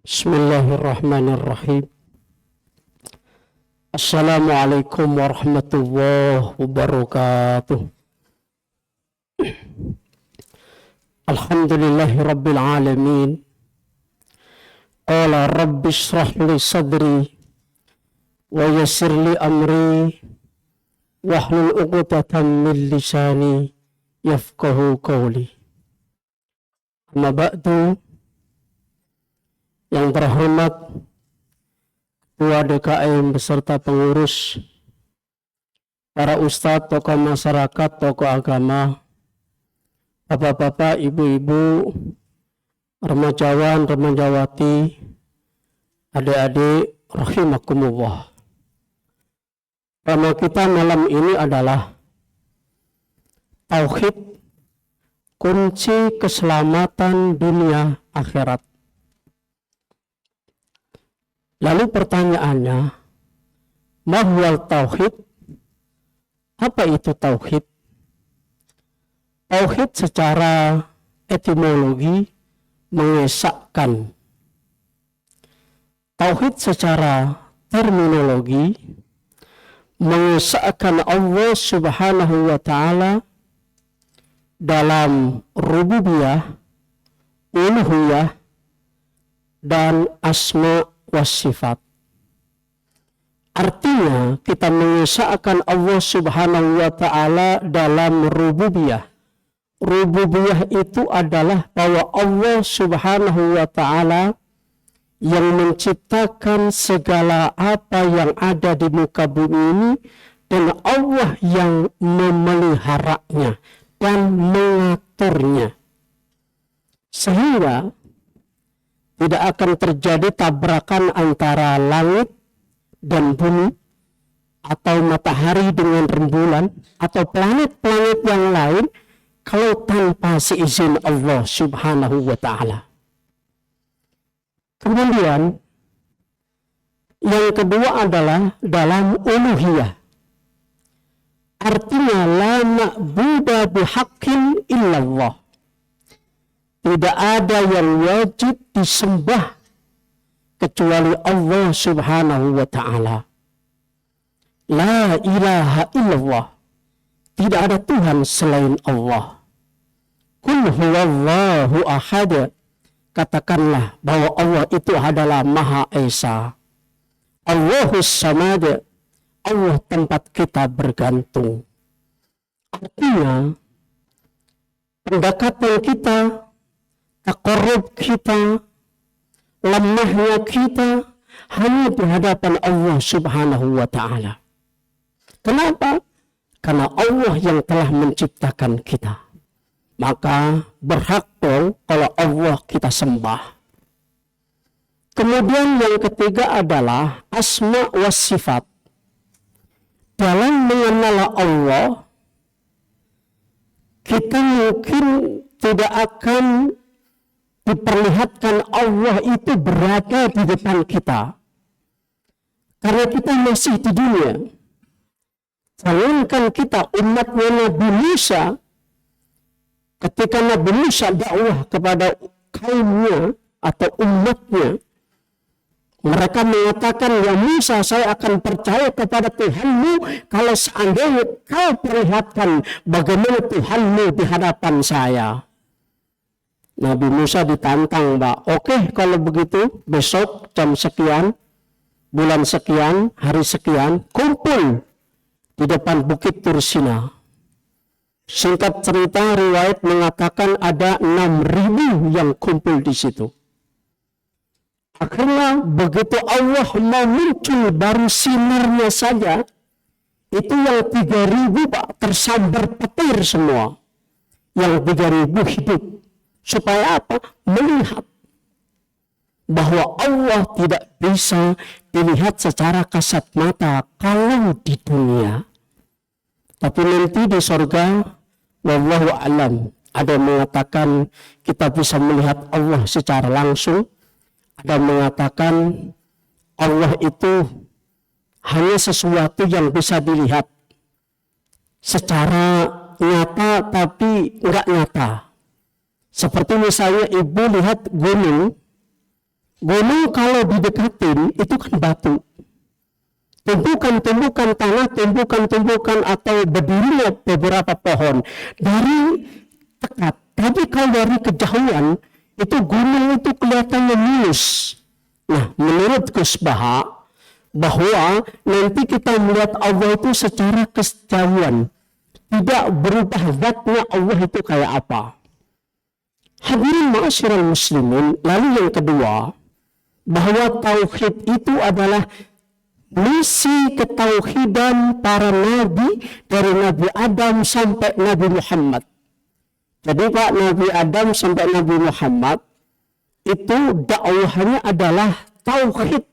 Bismillahirrahmanirrahim. Assalamualaikum warahmatullahi wabarakatuh. Alhamdulillahi rabbil alamin. Qala rabbi shrah li sadri wa yassir li amri wahlul 'uqdatam min lisani yafqahu qawli. Amma ba'du. Yang terhormat Ketua DKM beserta pengurus, para ustadz, tokoh masyarakat, tokoh agama, bapak-bapak, ibu-ibu, remajawan, remajawati, adik-adik, rahimakumullah. Tema kita malam ini adalah Tauhid, kunci keselamatan dunia akhirat. Lalu pertanyaannya, mahwal tauhid? Apa itu tauhid? Tauhid secara etimologi mengesahkan. Tauhid secara terminologi mengesahkan Allah Subhanahu wa ta'ala dalam rububiyah, uluhiyah, dan asma wasifat. Artinya kita mengesahkan Allah Subhanahu wa ta'ala dalam rububiyah. Rububiyah itu adalah bahwa Allah Subhanahu wa ta'ala yang menciptakan segala apa yang ada di muka bumi ini, dan Allah yang memeliharanya dan mengaturnya, sehingga tidak akan terjadi tabrakan antara langit dan bumi, atau matahari dengan rembulan, atau planet-planet yang lain, kalau tanpa seizin Allah Subhanahu wa ta'ala. Kemudian yang kedua adalah dalam uluhiyah. Artinya la ma'buda bihaqqin illallah. Tidak ada yang wajib disembah kecuali Allah Subhanahu wa ta'ala. La ilaha illallah. Tidak ada Tuhan selain Allah. Qul huwallahu ahad. Katakanlah bahwa Allah itu adalah Maha Esa. Allahus samad. Allah tempat kita bergantung. Artinya pendekatan kita, taqarrub kita, lemahnya kita hanya di hadapan Allah Subhanahu wa ta'ala. Kenapa? Karena Allah yang telah menciptakan kita. Maka berhak dong kalau Allah kita sembah. Kemudian yang ketiga adalah asma wa sifat. Dalam mengenal Allah, kita mungkin tidak akan diperlihatkan Allah itu berada di depan kita, karena kita masih di dunia. Jangankan kita umatnya Nabi Musa, ketika Nabi Musa dakwah kepada kaumnya atau umatnya, mereka mengatakan, ya Musa, saya akan percaya kepada Tuhanmu kalau seandainya kau perlihatkan bagaimana Tuhanmu di hadapan saya. Nabi Musa ditantang, Mbak. Oke, kalau begitu besok jam sekian, bulan sekian, hari sekian, kumpul di depan Bukit Tursina. Singkat cerita, riwayat mengatakan ada 6.000 yang kumpul di situ. Akhirnya begitu Allah mau muncul, baru sinarnya saja, itu yang 3.000 Pak tersambar petir semua. Yang 3.000 hidup. Supaya apa? Melihat bahwa Allah tidak bisa dilihat secara kasat mata kalau di dunia. Tapi nanti di surga, wallahu alam, ada yang mengatakan kita bisa melihat Allah secara langsung. Ada yang mengatakan Allah itu hanya sesuatu yang bisa dilihat secara nyata tapi enggak nyata. Seperti misalnya ibu lihat gunung Gunung kalau didekatin itu kan batu. Tumbukan-tumbukan tanah, tumbukan-tumbukan atau berdirinya beberapa pohon dari dekat. Tapi kalau dari kejauhan itu gunung itu kelihatannya mulus. Nah, menurut Gus Baha bahwa nanti kita melihat Allah itu secara kejauhan, tidak berubah zatnya Allah itu kayak apa. Hadirin ma'asyiral muslimin, lalu yang kedua, bahwa tauhid itu adalah misi ketauhidan para nabi dari Nabi Adam sampai Nabi Muhammad. Jadi Pak, Nabi Adam sampai Nabi Muhammad itu dakwahnya adalah tauhid.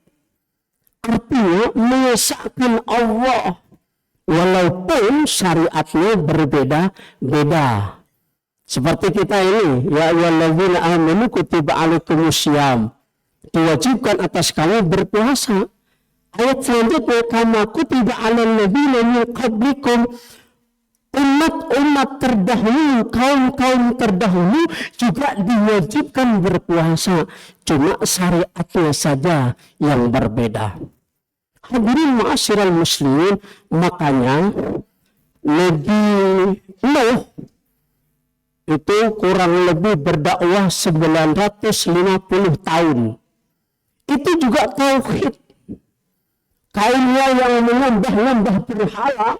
Artinya mengesahkan Allah walaupun syariatnya berbeda-beda. Seperti kita ini, ya ayyuhallazina amanu kutiba alaikumusiyam. Diwajibkan atas kamu berpuasa. Ayat selanjutnya, kama kutiba alal ladzina min qablikum, umat-umat terdahulu, kaum-kaum terdahulu juga diwajibkan berpuasa. Cuma syariatnya saja yang berbeda. Hadirin ma'asyiral muslimin, makanya Nabi Nuh itu kurang lebih berdakwah 950 tahun. Itu juga tauhid. Kaumnya yang menyembah berhala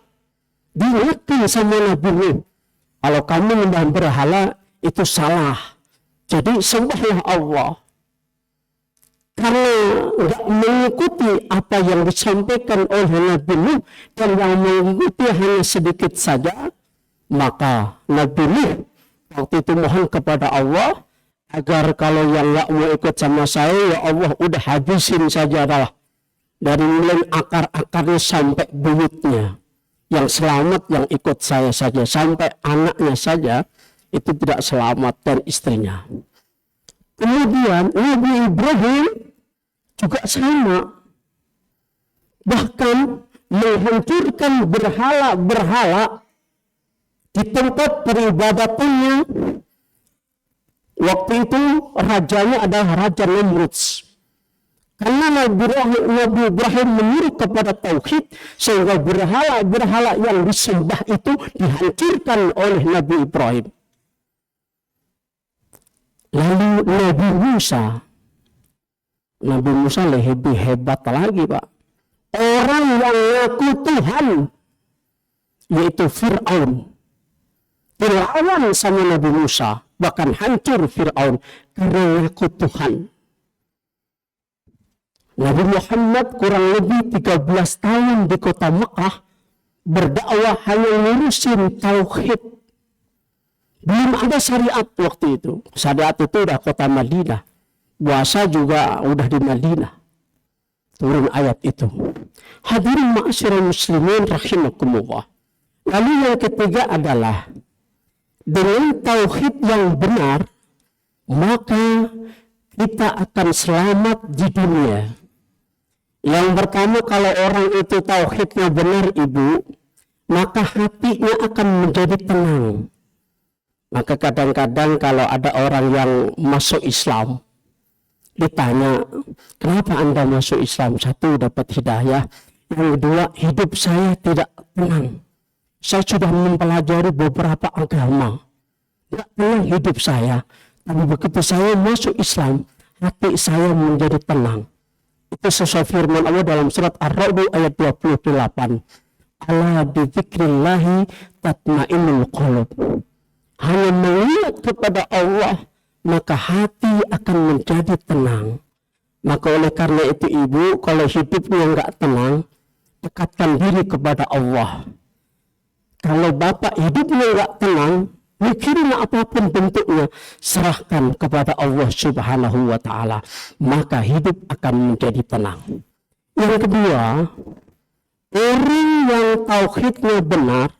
diingatkan sama Nabi Nuh. Kalau kamu menyembah berhala itu salah. Jadi sembahlah Allah. Karena nggak mengikuti apa yang disampaikan oleh Nabi Nuh dan yang mengikuti hanya sedikit saja, maka Nabi Nuh waktu itu mohon kepada Allah agar kalau yang nggak mau ikut sama saya, ya Allah udah habisin saja dah. Dari mulai akar-akarnya sampai buyutnya. Yang selamat yang ikut saya saja. Sampai anaknya saja itu tidak selamat dan istrinya. Kemudian Nabi Ibrahim juga sama. Bahkan menghancurkan berhala-berhala di tempat peribadatannya. Waktu itu rajanya adalah Raja Namrud. Karena Nabi Ibrahim menyuruh kepada tauhid, sehingga berhala-berhala yang disembah itu dihancurkan oleh Nabi Ibrahim. Lalu Nabi Musa lebih hebat lagi, Pak. Orang yang ngaku Tuhan, yaitu Fir'aun. Dilawan sama Nabi Musa, bahkan hancur Fir'aun karena ngaku Tuhan. Nabi Muhammad kurang lebih 13 tahun di kota Mekah berdakwah hanya ngurusin tauhid. Belum ada syariat waktu itu. Syariat itu udah kota Madinah. Puasa juga udah di Madinah. Turun ayat itu. Hadirin ma'asyiral muslimin rahimakumullah. Lalu yang ketiga adalah dengan tauhid yang benar, maka kita akan selamat di dunia. Yang pertama, kalau orang itu tauhidnya benar, Ibu, maka hatinya akan menjadi tenang. Maka kadang-kadang kalau ada orang yang masuk Islam, ditanya, kenapa Anda masuk Islam? Satu, dapat hidayah. Yang kedua, hidup saya tidak tenang. Saya sudah mempelajari beberapa agama. Tidak tenang hidup saya. Tapi begitu saya masuk Islam, hati saya menjadi tenang. Itu sesuai firman Allah dalam surat Ar-Ra'd ayat 28. Ala bidzikrillahi tatma'innul qulub. Hanya mengingat kepada Allah, maka hati akan menjadi tenang. Maka oleh karena itu Ibu, kalau hidupnya enggak tenang, dekatkan diri kepada Allah. Kalau Bapak hidupnya enggak tenang, mikirin apapun bentuknya, serahkan kepada Allah Subhanahu wa ta'ala, maka hidup akan menjadi tenang. Yang kedua, orang yang tauhidnya benar,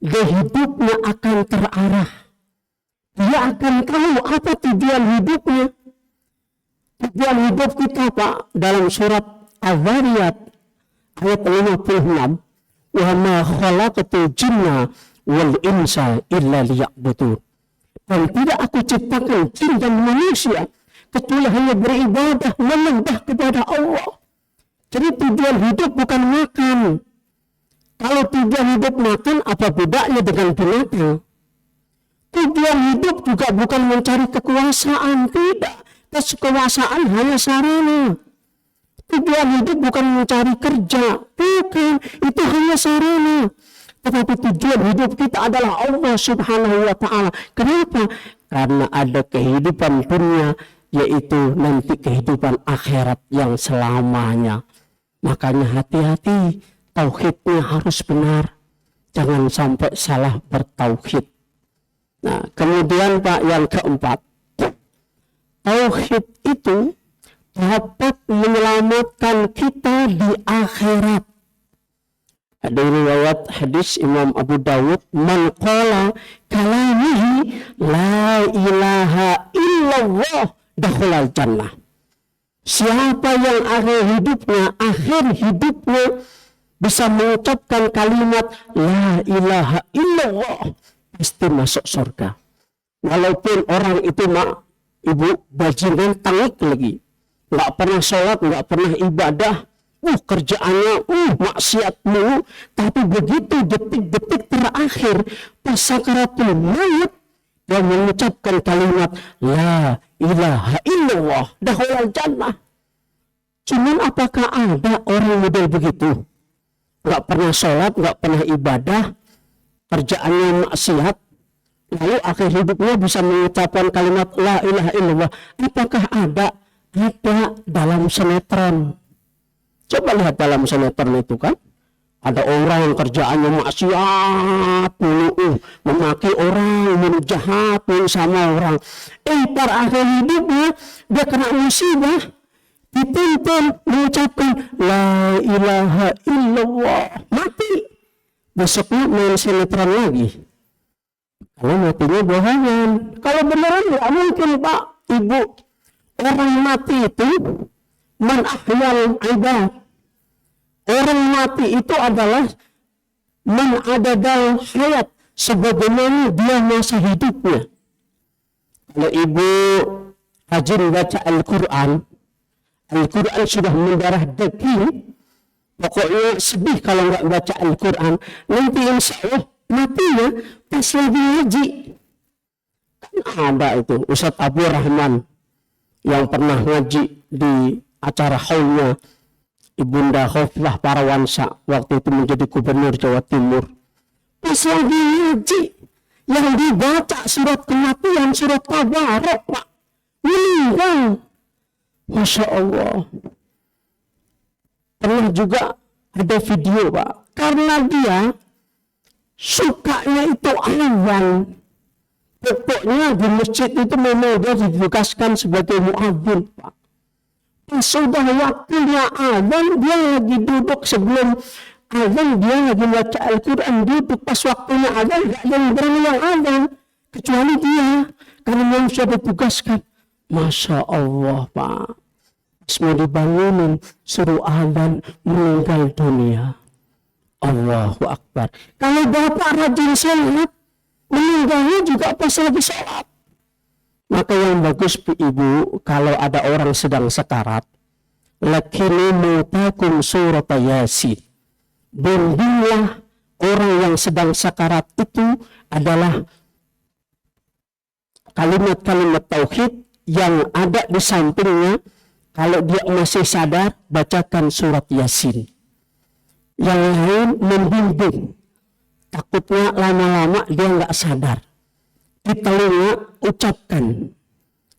dia hidupnya akan terarah. Dia akan tahu apa tujuan hidupnya. Tujuan hidup kita, Pak, dalam surat Az-Zariyat ayat 56, wa ma khalaqatul jinna wal insa illa liya'budun. Dan tidak aku ciptakan jin dan manusia kecuali hanya beribadah, menyembah kepada Allah. Jadi tujuan hidup bukan makan. Kalau tujuan hidup makan, apa bedanya dengan binatang? Tujuan hidup juga bukan mencari kekuasaan, tidak. Kekuasaan hanya sarana. Tujuan hidup bukan mencari kerja, bukan. Itu hanya sarana. Tetapi tujuan hidup kita adalah Allah Subhanahu wa Ta'ala. Kenapa? Karena ada kehidupan dunia, yaitu nanti kehidupan akhirat yang selamanya. Makanya hati-hati, tauhidnya harus benar. Jangan sampai salah bertauhid. Nah, kemudian Pak, yang keempat, tauhid itu dapat menyelamatkan kita di akhirat. Ada riwayat hadis Imam Abu Dawud, man qala kalamihi la ilaha illallah dakhalal jannah. Siapa yang akhir hidupnya bisa mengucapkan kalimat la ilaha illallah, pasti masuk surga. Walaupun orang itu ibu bajingan tangik lagi, nggak pernah sholat, nggak pernah ibadah, kerjaannya maksiat mulu, tapi begitu detik-detik terakhir pas sakaratul maut dia mengucapkan kalimat la ilaha illallah dakhalal jannah. Cuman apakah ada orang model begitu? Nggak pernah sholat, nggak pernah ibadah, kerjaannya maksiat, lalu akhir hidupnya bisa mengucapkan kalimat la ilaha illallah? Apakah ada? Ada dalam sinetron. Coba lihat dalam sinetron itu kan, ada orang yang kerjaannya maksiat, memaki orang, jahat sama orang. Pada akhir hidupnya dia kena musibah, dituntun mengucapkan la ilaha illallah, mati. Besoknya main sinetron lagi. Kalau matinya bohongan. Kalau beneran nggak mungkin Pak, Ibu. Orang mati itu man ahyal ibad. Orang mati itu adalah man adadal hayat, sebagaimana dia masa hidupnya. Kalau Ibu rajin baca Al-Quran sudah mendarah daging. Pokoknya sedih kalau nggak baca Al-Quran. Nanti insya Allah matinya pas lagi ngaji. Kan ada itu Ustadz Abu Rahman yang pernah ngaji di acara haulnya Ibunda Khoflah Parawansa, waktu itu menjadi gubernur Jawa Timur. Pas lagi ngaji, yang dibaca surat kematian, surat Tabarok, Pak, meninggal. Masya Allah. Pernah juga ada video, Pak, karena dia sukanya itu azan. Pokoknya di masjid itu memang dia ditugaskan sebagai muadzin, Pak. Sudah waktunya azan, dia lagi duduk sebelum azan, dia lagi baca Al-Quran, duduk pas waktunya azan, gak ada yang berani yang azan kecuali dia, karena memang sudah ditugaskan. Masya Allah, Pak, semua dibangunin suruh azan, meninggal dunia. Allahu Akbar. Kalau Bapak rajin sholat, meninggalnya juga pas lagi sholat. Maka yang bagus Ibu, kalau ada orang sedang sekarat, lakini mutakum surat Yasin. Bimbinglah orang yang sedang sekarat itu adalah kalimat-kalimat tauhid yang ada di sampingnya. Kalau dia masih sadar, bacakan surat Yasin. Yang lain membimbing. Takutnya lama-lama dia nggak sadar. Di telinga ucapkan.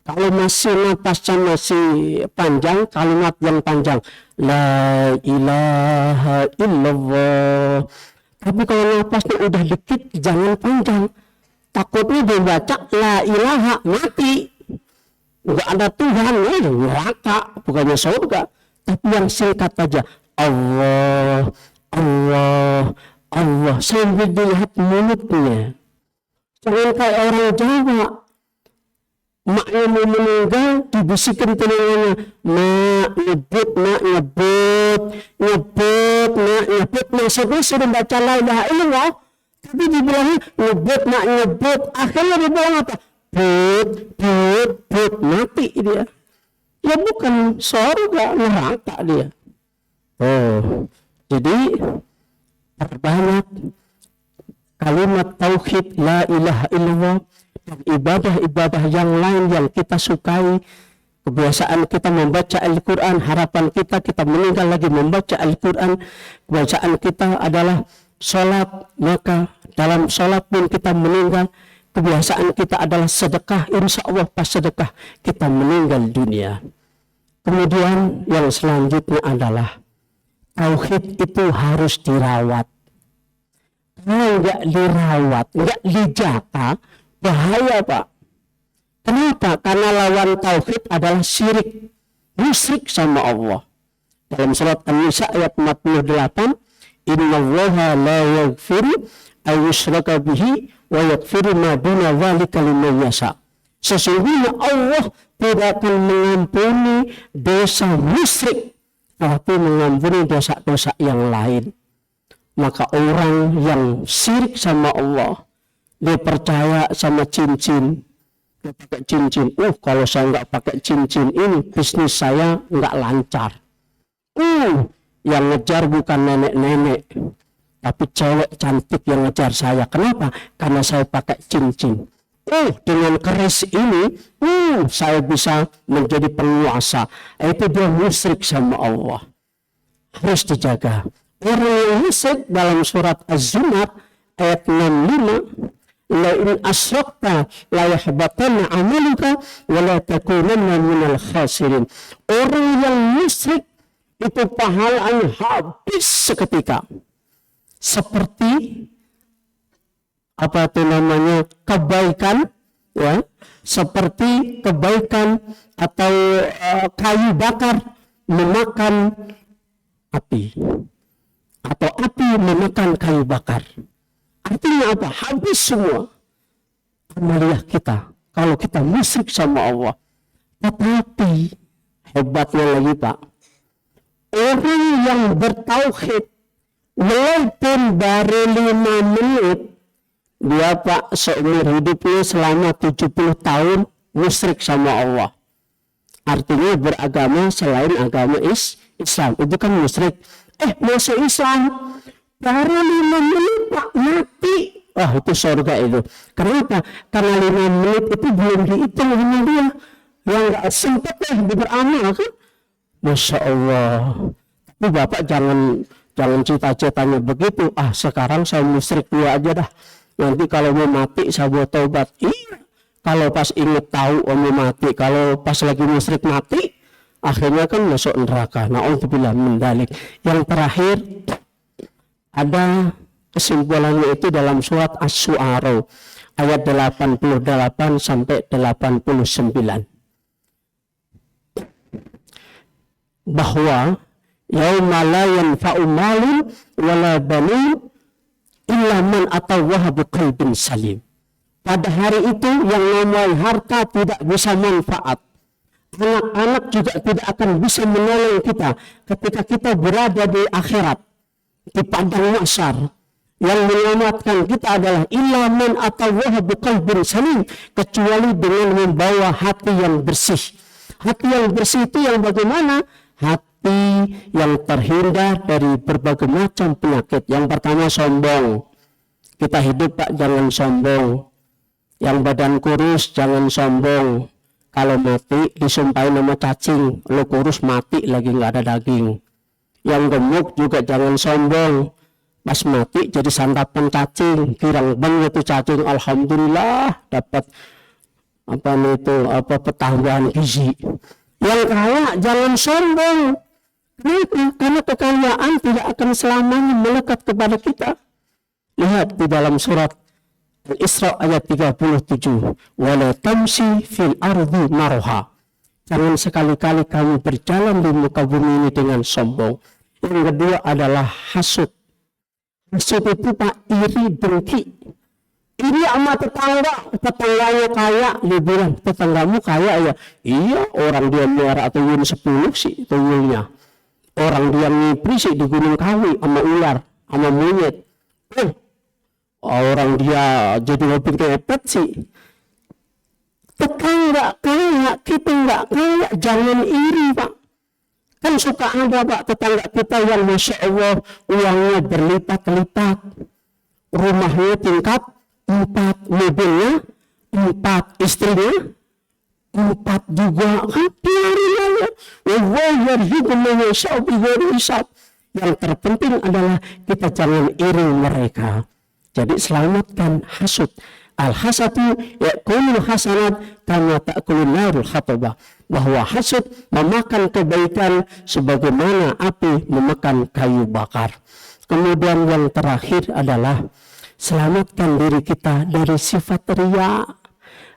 Kalau masih napasnya masih panjang, kalimat yang panjang, la ilaha illallah. Tapi kalau napasnya udah dikit, jangan panjang. Takutnya dia baca la ilaha, mati. Nggak ada Tuhan, neraka, bukannya surga. Tapi yang singkat aja, Allah, Allah, Allah, sambil dilihat mulutnya. Jangan kayak orang Jawa, maknya mau meninggal, dibisikin telinganya, mak, nyebut, maksudnya sudah baca la ilaha illallah, tapi dibilangnya nyebut, akhirnya dia bilang apa? But, mati dia. Ya bukan surga, neraka dia. Oh, jadi perbanyak kalimat tauhid la ilaha illallah dan ibadah-ibadah yang lain yang kita sukai. Kebiasaan kita membaca Al-Quran, harapan kita meninggal lagi membaca Al-Quran. Kebiasaan kita adalah sholat, maka dalam sholat pun kita meninggal. Kebiasaan kita adalah sedekah, insya Allah pas sedekah kita meninggal dunia. Kemudian yang selanjutnya adalah tauhid itu harus dirawat. Kalau nggak dirawat, nggak dijaga, bahaya Pak. Kenapa? Karena lawan tauhid adalah syirik, musyrik sama Allah. Dalam surat An-Nisa ayat 48, innallaha la yaghfiru ay yushraka bihi wa yaghfiru ma duna dzalika liman yasha. Sesungguhnya Allah tidak akan mengampuni dosa musyrik, tapi mengampuni dosa-dosa yang lain. Maka orang yang syirik sama Allah, dia percaya sama cincin, dia pakai cincin. Kalau saya nggak pakai cincin ini, bisnis saya nggak lancar. Yang ngejar bukan nenek-nenek, tapi cewek cantik yang ngejar saya. Kenapa? Karena saya pakai cincin. Dengan keris ini, saya bisa menjadi penguasa. Itu dia musyrik sama Allah. Harus dijaga. Orang yang musyrik dalam surat Az-Zumar ayat 65, la in asyrakta la yahbatanna amaluka wa la takunanna minal khasirin. Orang yang musyrik itu pahalanya habis seketika. Seperti kebaikan, ya, seperti kebaikan atau kayu bakar memakan api, atau api memakan kayu bakar. Artinya apa? Habis semua amaliyah kita kalau kita musyrik sama Allah. Tetapi hebatnya lagi Pak, orang yang bertauhid walaupun baru 5 menit, dia Pak seumur hidupnya selama 70 tahun musyrik sama Allah. Artinya beragama selain agama Islam, itu kan musyrik. Masuk Islam baru 5 menit Pak mati. Itu surga itu. Kenapa? Karena 5 menit itu belum dihitung sama dia. Yang gak sempat beramal kan. Masya Allah. Tapi Bapak jangan cita-citanya begitu. Sekarang saya musyrik dulu aja dah. Nanti kalau mau mati saya buat taubat. Kalau pas inget tahu mau mati, kalau pas lagi musyrik mati, akhirnya kan masuk neraka. Na'udzubillah min dzalik. Yang terakhir ada kesimpulannya itu dalam surat Asy-Syu'ara ayat 88 sampai 89. Bahwa yauma la yanfa'u malun wala banun illa man atallaha biqalbin salim. Pada hari itu yang namanya harta tidak bisa manfaat. Anak-anak juga tidak akan bisa menolong kita ketika kita berada di akhirat, di padang mahsyar. Yang menyelamatkan kita adalah illa man atallaha biqalbin salim, kecuali dengan membawa hati yang bersih. Hati yang bersih itu yang bagaimana? Hati yang terhindar dari berbagai macam penyakit. Yang pertama sombong. Kita hidup Pak jangan sombong. Yang badan kurus jangan sombong. Kalau mati disumpahin nama cacing, lo kurus mati lagi nggak ada daging. Yang gemuk juga jangan sombong. Pas mati jadi santapan cacing, girang banget itu cacing. Alhamdulillah dapat pertambahan gizi. Yang kaya jangan sombong. Kenapa? Karena kekayaan tidak akan selamanya melekat kepada kita. Lihat di dalam surat Al-Isra ayat 37. Wala tamsi fil ardi marha. Jangan sekali-kali kamu berjalan di muka bumi ini dengan sombong. Yang kedua adalah hasud. Hasud itu Pak iri dengki. Iri sama tetangganya kaya, dia bilang tetanggamu kaya ya. Iya, orang dia merah tuyul 10 sih tuyulnya. Orang dia ngipri sih di Gunung Kawi sama ular, sama monyet. Orang dia jadi mobil kepet sih. Tetangga kaya, kita nggak kaya, jangan iri Pak. Kan suka ada Pak tetangga kita yang Masya Allah uangnya berlipat-lipat, rumahnya tingkat 4, mobilnya 4, istrinya 4 juga, kan biarin aja. Yang terpenting adalah kita jangan iri mereka. Jadi selamatkan hasud. Al-hasadu yakulul hasanat kama ta'kulun narul khatabah. Bahwa hasud memakan kebaikan sebagaimana api memakan kayu bakar. Kemudian yang terakhir adalah selamatkan diri kita dari sifat riya.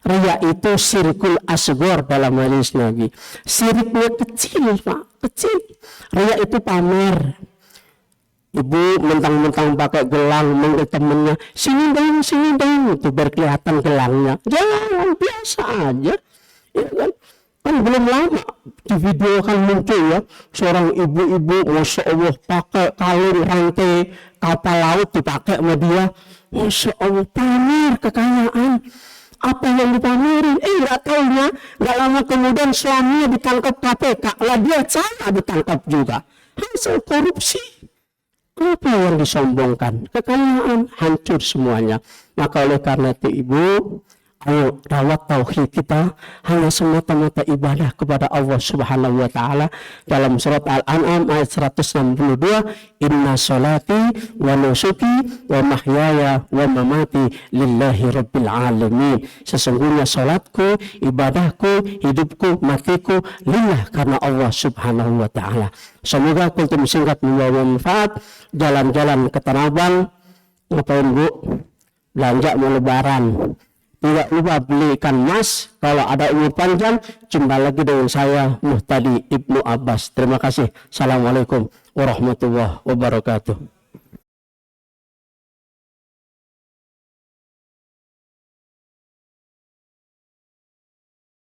Riya itu sirkul asgor dalam hadis Nabi. Siriknya kecil Pak, kecil. Riya itu pamer. Ibu mentang-mentang pakai gelang, manggil temennya, sini dong, itu berkelihatan gelangnya. Jangan, biasa aja. Ya kan? Kan belum lama di video kan muncul ya, seorang ibu-ibu, Masya Allah, pakai kalung rantai kapal laut dipakai sama dia. Masya Allah, pamer kekayaan. Apa yang dipamerin? Nggak tahunya, nggak lama kemudian suaminya ditangkap KPK. Lah dia salah ditangkap juga. Hasil korupsi. Apa yang disombongkan? Kekayaan hancur semuanya. Maka oleh karena itu Ibu, ayo rawat tauhid kita hanya semata-mata ibadah kepada Allah Subhanahu wa taala. Dalam surat Al-An'am ayat 162, inna sholati wa nusuki wa mahyaya wa mamati lillahi rabbil alamin. Sesungguhnya salatku, ibadahku, hidupku, matiku lillah karena Allah Subhanahu wa taala. Semoga kultum singkat membawa manfaat. Jalan-jalan ke Tanah Abang, ngapain Bu? Belanja mau lebaran. Tidak lupa belikan emas. Kalau ada umur panjang, jumpa lagi dengan saya Muhtadi Ibnu Abbas. Terima kasih. Assalamualaikum warahmatullahi wabarakatuh.